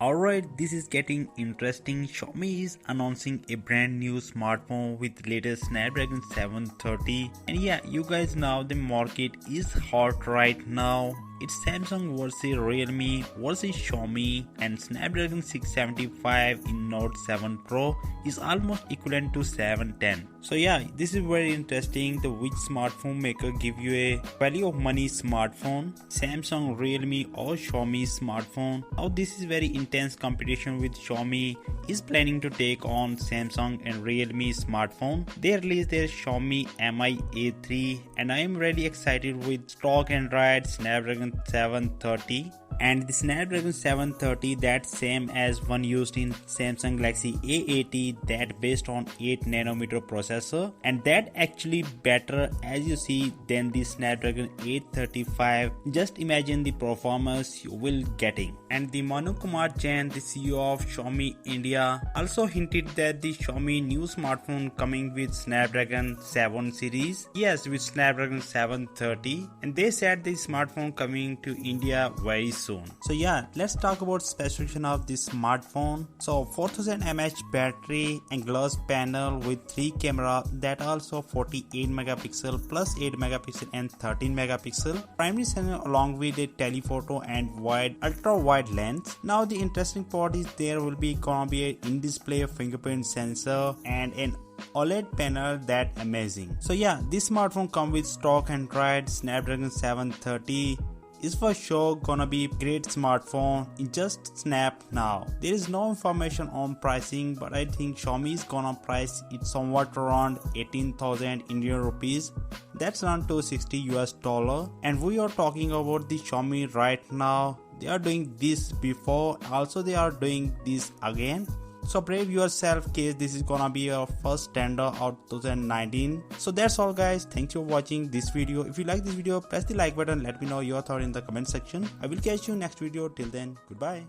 Alright, this is getting interesting. Xiaomi is announcing a brand new smartphone with latest Snapdragon 730. And yeah, you guys know the market is hot right now. It's Samsung versus Realme versus Xiaomi, and Snapdragon 675 in Note 7 Pro is almost equivalent to 710. So yeah, this is very interesting. The which smartphone maker give you a value of money smartphone, Samsung, Realme or Xiaomi smartphone. Now this is very intense competition with Xiaomi is planning to take on Samsung and Realme smartphone. They released their Xiaomi Mi A3 and I am really excited with stock Android Snapdragon 730. And the Snapdragon 730 that's same as one used in Samsung Galaxy A80 that based on 8nm processor, and that actually better as you see than the Snapdragon 835. Just imagine the performance you will getting. And the Manu Jain, the CEO of Xiaomi India, also hinted that the Xiaomi new smartphone coming with Snapdragon 7 series, yes, with Snapdragon 730, and they said the smartphone coming to India very soon. So yeah, let's talk about specification of this smartphone. So 4000 mAh battery and glass panel with 3 camera, that also 48 megapixel plus 8 megapixel and 13 megapixel primary sensor along with a telephoto and ultra wide lens. Now the interesting part is there will be gonna be an in-display fingerprint sensor and an OLED panel, that amazing. So yeah, this smartphone come with stock Android Snapdragon 730. Is for sure gonna be great smartphone in just snap now. There is no information on pricing, but I think Xiaomi is gonna price it somewhat around 18,000 Indian rupees. That's around $260. And we are talking about the Xiaomi right now. They are doing this before, also they are doing this again. So brave yourself case this is gonna be your first tender out 2019. So that's all guys, thanks for watching this video. If you like this video, press the like button, let me know your thought in the comment section. I will catch you next video. Till then, goodbye.